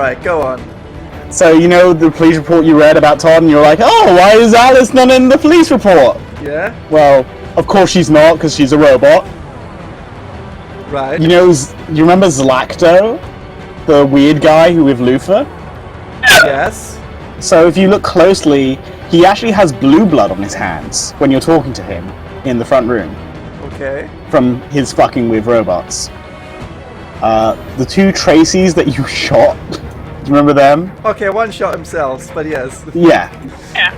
Right, go on. So, you know the police report you read about Todd, and you're like, oh, why is Alice not in the police report? Yeah? Well, of course she's not, because she's a robot. Right. You know, you remember Zlacto? The weird guy who with Luthor? Yes. So if you look closely, he actually has blue blood on his hands when you're talking to him in the front room. Okay. From his fucking with robots. The two Tracys that you shot, do you remember them? Okay, one shot himself, but yes. Yeah.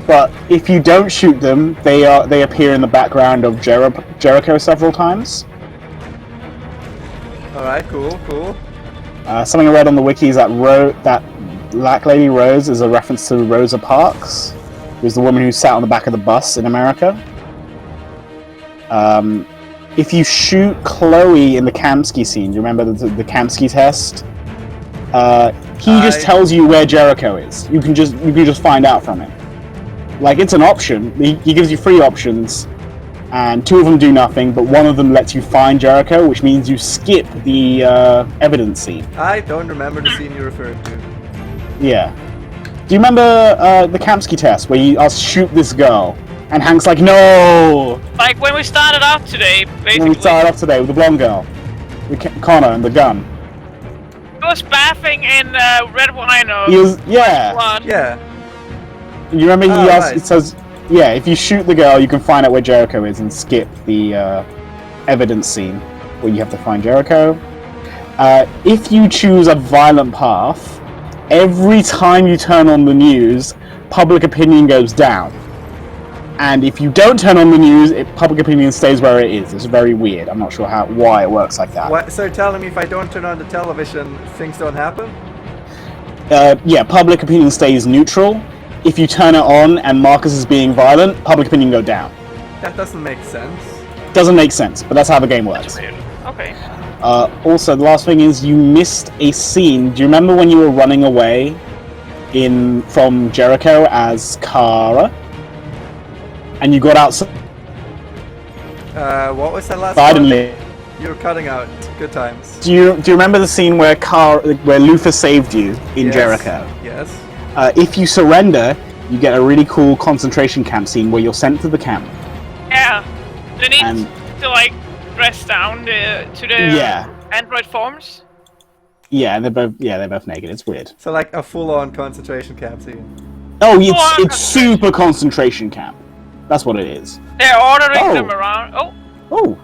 But if you don't shoot them, they appear in the background of Jericho several times. Alright, cool. Something I read on the wiki is that that Black Lady Rose is a reference to Rosa Parks, who's the woman who sat on the back of the bus in America. If you shoot Chloe in the Kamsky scene, do you remember the Kamsky test? He just tells you where Jericho is. You can just find out from him. Like, it's an option. He gives you 3 options, and 2 of them do nothing, but 1 of them lets you find Jericho, which means you skip the evidence scene. I don't remember the scene you're referring to. Yeah. Do you remember the Kamsky test where you shoot this girl? And Hank's like, no! Like when we started off today, basically. When we started off today with the blonde girl. With Connor and the gun. He was bathing in red wine or blood. Yeah. You remember it says, yeah, if you shoot the girl, you can find out where Jericho is and skip the evidence scene where you have to find Jericho. If you choose a violent path, every time you turn on the news, public opinion goes down. And if you don't turn on the news, public opinion stays where it is. It's very weird. I'm not sure why it works like that. What, so telling me if I don't turn on the television, things don't happen? Yeah, public opinion stays neutral. If you turn it on and Marcus is being violent, public opinion go down. That doesn't make sense. Doesn't make sense, but that's how the game works. Okay. Also, the last thing is you missed a scene. Do you remember when you were running away from Jericho as Kara? And you got outside. What was that last one? You were cutting out. Good times. Do you remember the scene where Luthor saved you in Jericho? Yes. If you surrender, you get a really cool concentration camp scene where you're sent to the camp. Yeah. They need to like dress down to the android forms. Yeah, they're both naked. It's weird. So like a full-on concentration camp scene. Oh, it's super concentration camp. That's what it is. They're ordering them around. Oh.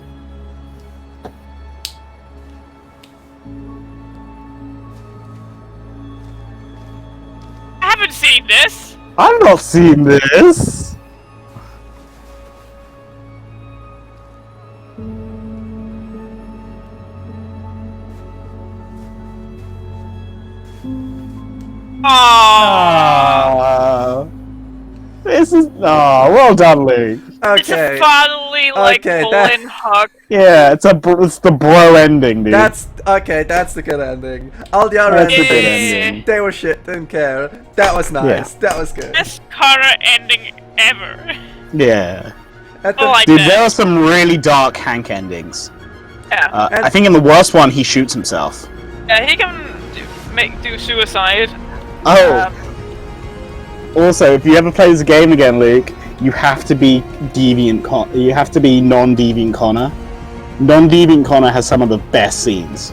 I haven't seen this. I've not seen this. This is well done, Luke. Okay. It's a finally full-in hug. Yeah, it's the bro ending, dude. That's the good ending. All the other endings, they were shit, didn't care. That was nice. Yeah. That was good. Best Kara ending ever. Yeah. Dude, there are some really dark Hank endings. Yeah. I think in the worst one, he shoots himself. Yeah, he can do suicide. Oh. Also, if you ever play this game again, Luke, you have to be you have to be non-deviant Connor. Non-deviant Connor has some of the best scenes.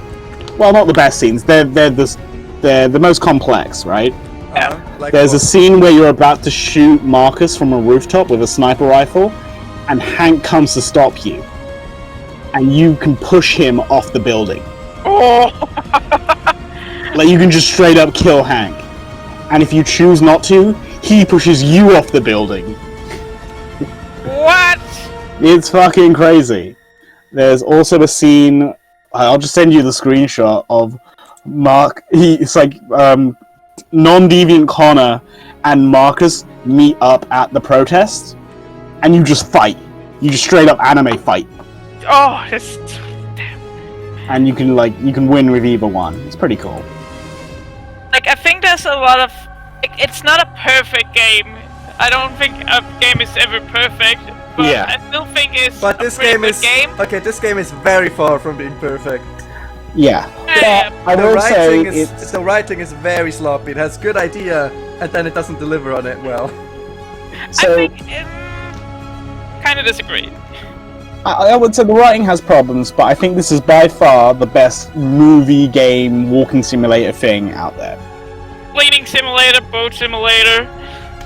Well, not the best scenes. They're the most complex, right? Yeah. There's a scene where you're about to shoot Marcus from a rooftop with a sniper rifle, and Hank comes to stop you, and you can push him off the building. Oh. Like, you can just straight up kill Hank. And if you choose not to, he pushes you off the building. What? It's fucking crazy. There's also a scene, I'll just send you the screenshot of it's like non-deviant Connor and Marcus meet up at the protest, and you just fight. You just straight up anime fight. Oh, that's... And you can win with either one. It's pretty cool. Like, I think there's a lot of... It's not a perfect game. I don't think a game is ever perfect, but I still think it's this game is very far from being perfect. Yeah. Yeah, But I will say it's... the writing is very sloppy. It has good idea, and then it doesn't deliver on it well. So, I think kind of disagree. I would say the writing has problems, but I think this is by far the best movie, game, walking simulator thing out there. Cleaning simulator, boat simulator,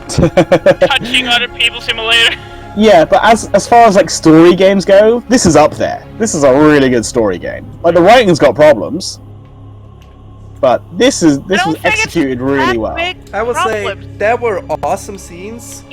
touching other people simulator. Yeah, but as far as like story games go, this is up there. This is a really good story game. Like the writing's got problems, but this was executed really well. I will say there were awesome scenes,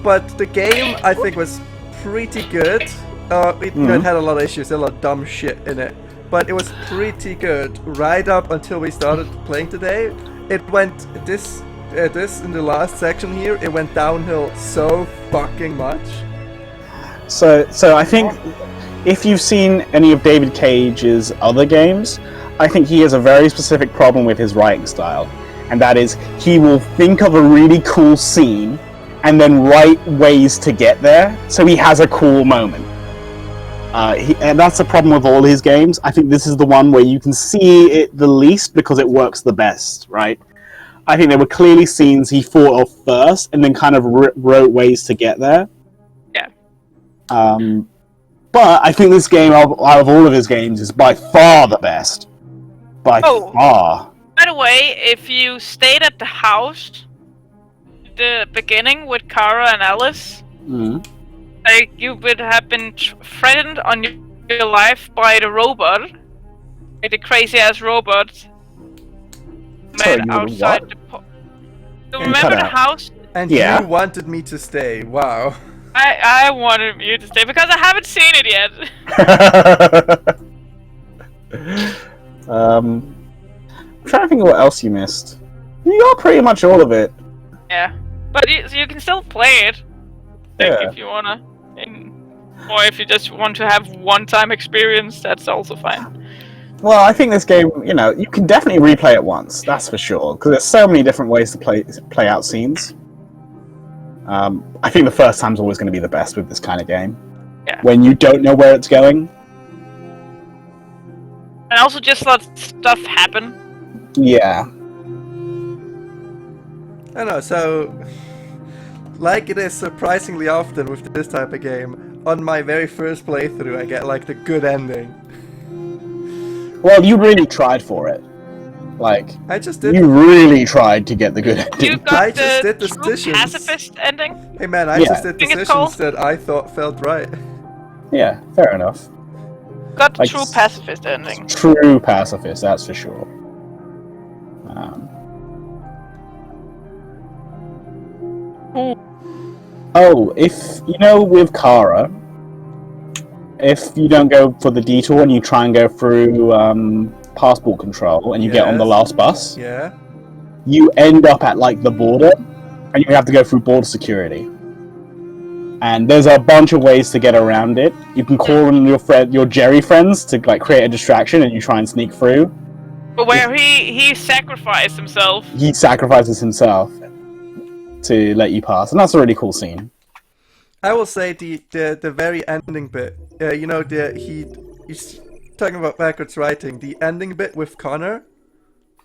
but the game I think was pretty good. It had a lot of issues, a lot of dumb shit in it, but it was pretty good right up until we started playing today. It went this in the last section here. It went downhill so fucking much. So I think if you've seen any of David Cage's other games, I think he has a very specific problem with his writing style, and that is he will think of a really cool scene and then write ways to get there, so he has a cool moment. And that's the problem with all his games. I think this is the one where you can see it the least because it works the best, right? I think there were clearly scenes he thought of first and then kind of wrote ways to get there. Yeah. But I think this game, out of all of his games, is by far the best. By far. By the way, if you stayed at the house, the beginning with Kara and Alice, like you would have been threatened on your life by the robot, like the crazy ass robot made outside the. You remember the house? And you wanted me to stay. Wow. I wanted you to stay because I haven't seen it yet. I'm trying to think of what else you missed. You got pretty much all of it. Yeah, but you can still play it. If you wanna, or if you just want to have one-time experience, that's also fine. Well, I think this game, you can definitely replay it once. That's for sure, because there's so many different ways to play out scenes. I think the first time's always going to be the best with this kind of game. Yeah. When you don't know where it's going. And also just let stuff happen. Yeah. I know, so... Like it is surprisingly often with this type of game, on my very first playthrough I get like the good ending. Well, you really tried for it. Like, I just did. You really tried to get the good ending. You got I just did true decisions. pacifist ending? Hey man, I just did decisions that I thought felt right. Yeah, fair enough. Got the true pacifist ending. True pacifist, that's for sure. Oh, if, with Kara, if you don't go for the detour and you try and go through passport control and you get on the last bus, you end up at like the border and you have to go through border security. And there's a bunch of ways to get around it. You can call on your Jerry friends to like create a distraction and you try and sneak through. But where he sacrificed himself. He sacrifices himself to let you pass, and that's a really cool scene. I will say the very ending bit, he's talking about backwards writing. The ending bit with Connor,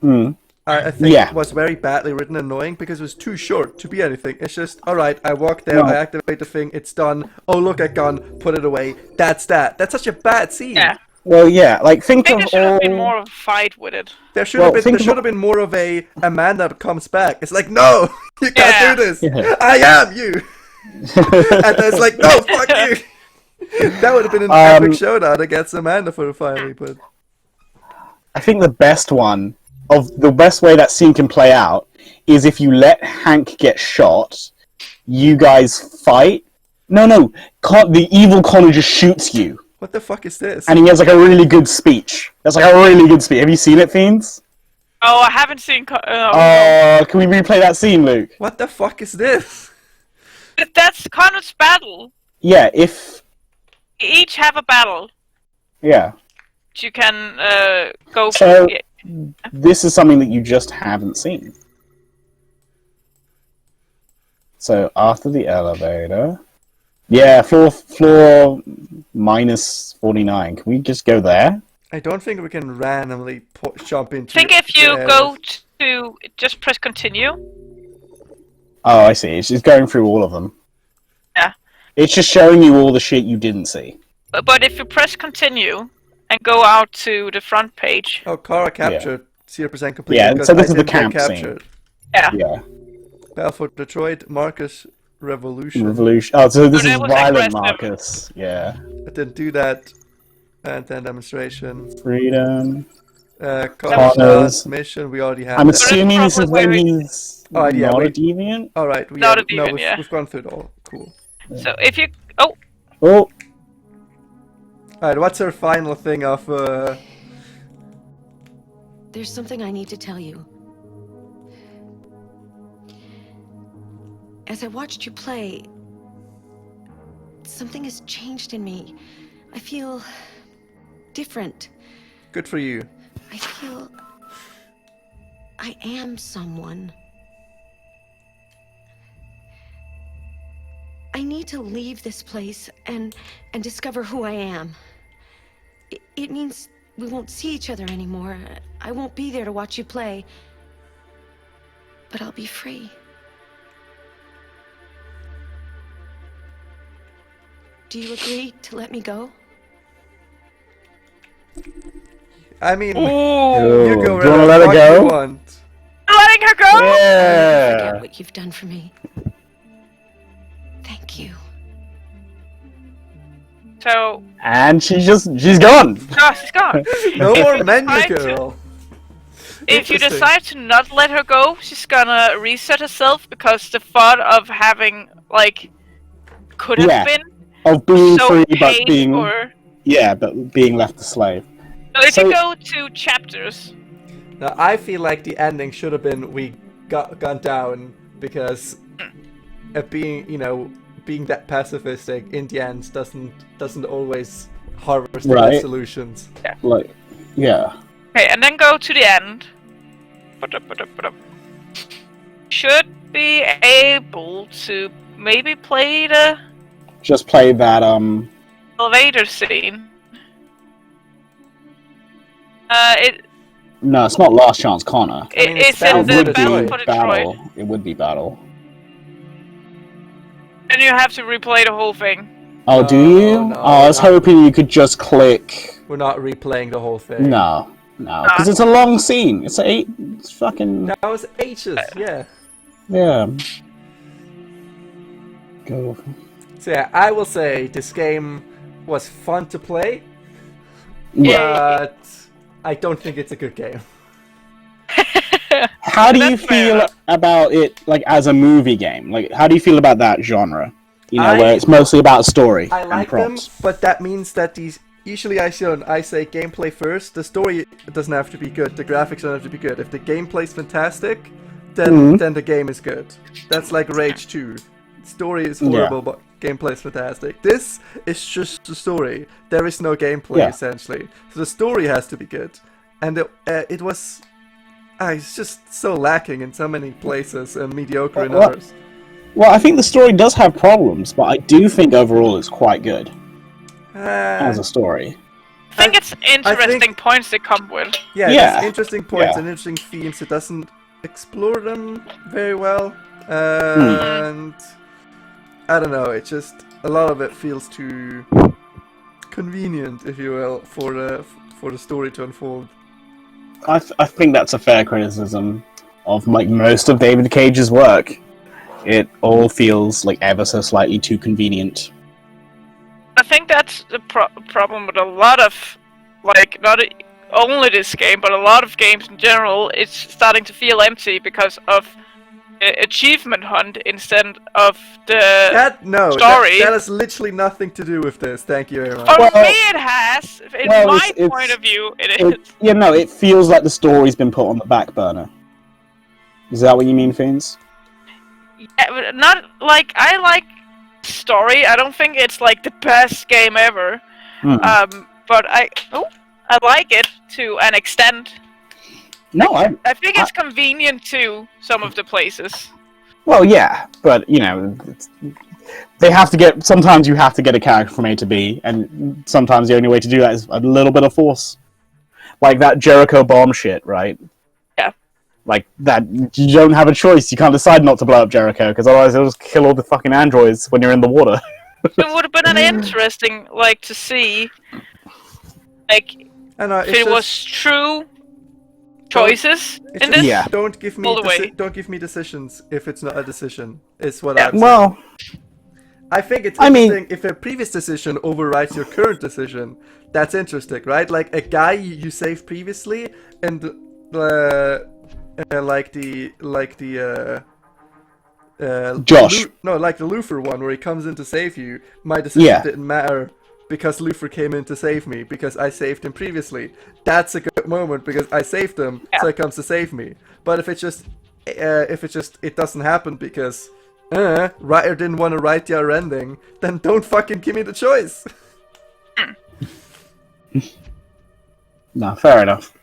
I think was very badly written, and annoying because it was too short to be anything. It's just, all right, I walk there, I activate the thing, it's done. Oh look, at gun, put it away. That's that. That's such a bad scene. Yeah. Well, yeah, like think I of think there should have been more of a fight with it. There should have been more of a Amanda comes back. It's like, no, you can't do this. Yeah. I am you. And then it's like, no, fuck you. That would have been an epic showdown against Amanda for finally, but I think the best way that scene can play out is if you let Hank get shot, you guys fight. No, the evil Connor just shoots you. What the fuck is this? And he has like a really good speech. That's like a really good speech. Have you seen it, Fiends? Oh, I haven't seen. Can we replay that scene, Luke? What the fuck is this? That's Connor's battle. Yeah, if you each have a battle. Yeah. You can go. So this is something that you just haven't seen. So after the elevator. Yeah, floor minus 49. Can we just go there? I don't think we can randomly jump into. I think if you go to just press continue. Oh, I see. It's just going through all of them. Yeah. It's just showing you all the shit you didn't see. But if you press continue and go out to the front page. Oh, Kara captured 0% complete. Yeah, because so this I is the didn't get camp captured. scene. Yeah. Yeah. Battle for Detroit, Marcus, Revolution. Oh, so this that is was violent, aggressive. Marcus. Yeah. I didn't do that. And then demonstration. Freedom. Connor's mission, we already have I'm that. assuming this is when he's not a deviant? Alright, not a deviant, we've gone through it all. Cool. So if you... Oh! Alright, what's our final thing of... There's something I need to tell you. As I watched you play, something has changed in me. I feel different. Good for you. I feel I am someone. I need to leave this place and discover who I am. It means we won't see each other anymore. I won't be there to watch you play. But I'll be free. Do you agree to let me go? I mean, Ooh. you go Do you want to let her go? Letting her go? Yeah. Forget what you've done for me. Thank you. So... And she's gone! Oh, she's gone. No more menu decide girl. If you decide to not let her go, she's gonna reset herself because the thought of having, like, could have been of being so free, but being... or... Yeah, but being left a slave. So if you go to chapters... Now, I feel like the ending should have been we gone down because being that pacifistic in the end doesn't always harvest the best solutions. Yeah. Okay, and then go to the end. Should be able to maybe play the... Just play that, elevator scene. No, it's not Last Chance Connor. It's in the Battle for Detroit. It would be Battle. And you have to replay the whole thing. Oh, do you? No, I was hoping you could just click... We're not replaying the whole thing. No, because it's a long scene. It's fucking... That was ages, yeah. Yeah. Go. So yeah, I will say this game was fun to play, Yeah. but I don't think it's a good game. How do you feel about it, like, as a movie game? Like, how do you feel about that genre? You know, where it's mostly about story I and like them, prompts. but that means that these... Usually I say gameplay first. The story doesn't have to be good. The graphics don't have to be good. If the gameplay's fantastic, then the game is good. That's like Rage 2. Story is horrible, but gameplay is fantastic. This is just the story. There is no gameplay, essentially. So the story has to be good. And it was... it's just so lacking in so many places and mediocre in others. Well, I think the story does have problems, but I do think overall it's quite good. As a story. I think it's interesting points they come with. Yeah, it's interesting points and interesting themes. It doesn't explore them very well. And... I don't know, it just... A lot of it feels too... convenient, if you will, for the story to unfold. I think that's a fair criticism of like most of David Cage's work. It all feels like ever so slightly too convenient. I think that's the problem with a lot of, like, not only this game, but a lot of games in general. It's starting to feel empty because of achievement hunt instead of the story. That has literally nothing to do with this. Thank you very much. For me, it has. In my point of view, it is. Yeah, no, it feels like the story's been put on the back burner. Is that what you mean, Fiends? Yeah, not like I like story. I don't think it's like the best game ever. But I like it to an extent. No, I think it's convenient to some of the places. Well, yeah, but you know, sometimes you have to get a character from A to B, and sometimes the only way to do that is a little bit of force. like that Jericho bomb shit, right? Yeah. Like that, you don't have a choice. You can't decide not to blow up Jericho because otherwise it'll just kill all the fucking androids when you're in the water. It would have been an interesting, like, to see, like, if it was true choices in this. Yeah. Don't give me decisions if it's not a decision. Is what I'm saying. Well, I think it's interesting if a previous decision overrides your current decision. That's interesting, right? Like a guy you saved previously, and like the Josh. like the Luther one where he comes in to save you. My decision didn't matter because Luther came in to save me because I saved him previously. That's a good moment because I saved him, so he comes to save me. But if it's just it doesn't happen because writer didn't want to write the other ending, then don't fucking give me the choice. No, fair enough.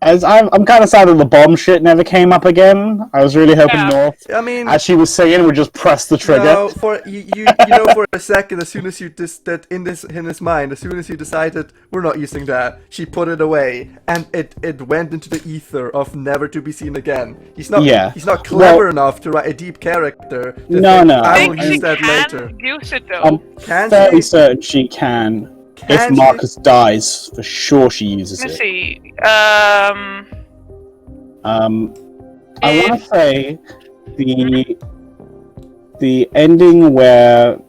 As I'm kind of sad that the bomb shit never came up again. I was really hoping North, I mean, as she was saying, would just press the trigger. No, for you know, for a second, as soon as you in his mind, as soon as you decided we're not using that, she put it away, and it went into the ether of never to be seen again. He's not clever enough to write a deep character. No. I will use that later. Use it though. I'm fairly certain she can. If Marcus dies, for sure she uses it. Let's see. I want to say the ending where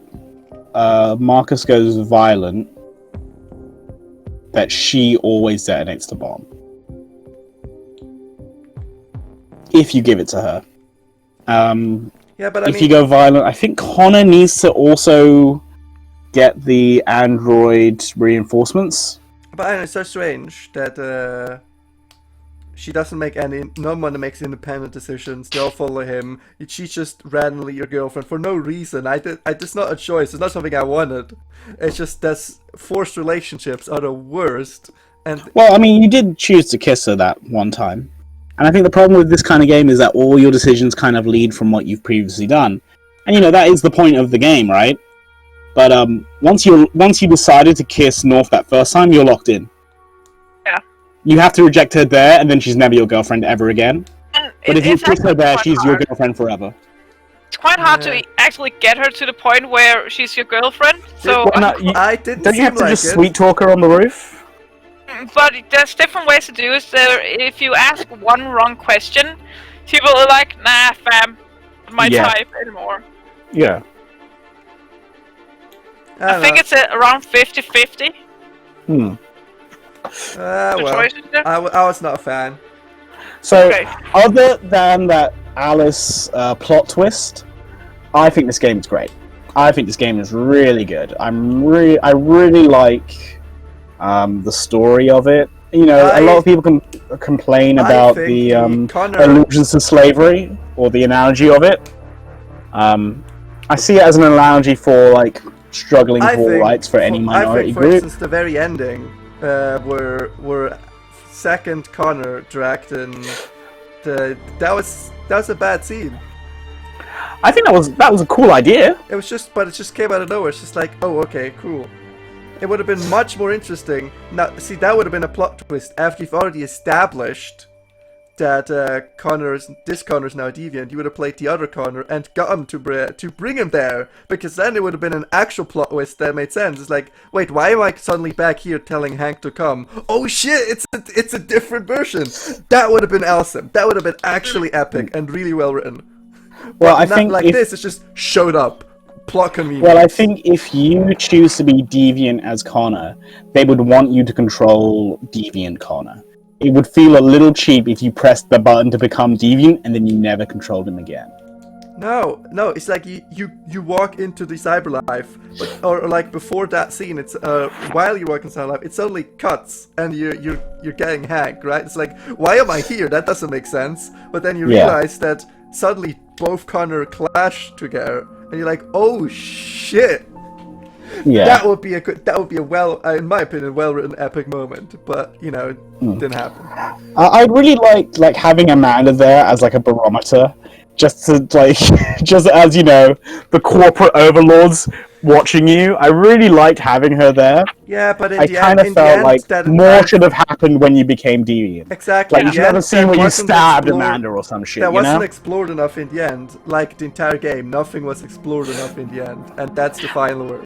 Marcus goes violent, that she always detonates the bomb. If you give it to her. Yeah, but if you go violent, I think Connor needs to also get the android reinforcements. But I know, it's so strange that she doesn't make no one makes independent decisions. They all follow him. She's just randomly your girlfriend for no reason. It's not a choice. It's not something I wanted. It's just that's forced relationships are the worst. And well, I mean, you did choose to kiss her that one time, and I think the problem with this kind of game is that all your decisions kind of lead from what you've previously done, and that is the point of the game, right? But once you decided to kiss North that first time, you're locked in. Yeah. You have to reject her there, and then she's never your girlfriend ever again. But if you kiss her there, she's your girlfriend forever. It's quite hard to actually get her to the point where she's your girlfriend. So I didn't. Don't you have to just sweet talk her on the roof? But there's different ways to do it. So if you ask one wrong question, people are like, "Nah, fam, not my type anymore." Yeah. I think it's around 50-50. Well, I was not a fan. So, other than that Alice plot twist, I think this game is great. I think this game is really good. I really like the story of it. A lot of people can complain about the allusions to slavery or the analogy of it. I see it as an analogy for like struggling for rights for any minority for group. Instance, the very ending, where second Connor dragged in that was a bad scene. I think that was a cool idea. It just came out of nowhere. It's just like, oh, okay, cool. It would have been much more interesting. Now, see, that would have been a plot twist after you've already established that this Connor's now deviant. You would have played the other Connor and got him to bring him there, because then it would have been an actual plot twist that made sense. It's like, wait, why am I suddenly back here telling Hank to come? Oh shit, it's a different version. That would have been awesome. That would have been actually epic and really well written. Well, I think this, it just showed up. Plot convenience. Well, I think if you choose to be deviant as Connor, they would want you to control deviant Connor. It would feel a little cheap if you pressed the button to become deviant and then you never controlled him again. No, it's like you walk into the cyber life, or like before that scene, it's while you walk in cyber life, it suddenly cuts and you're getting hacked, right? It's like, why am I here? That doesn't make sense. But then you realize that suddenly both Connor clash together, and you're like, oh shit. Yeah. That would be a in my opinion, well-written epic moment, but it didn't happen. I'd really like having Amanda there as like a barometer, just to just as the corporate overlords watching you. I really liked having her there. Yeah, but I kind of felt like more should have happened when you became deviant. Exactly. Like you should have a scene where you stabbed Amanda or some shit. That you wasn't know? explored enough in the end. Like the entire game, nothing was explored enough in the end, and that's the final word.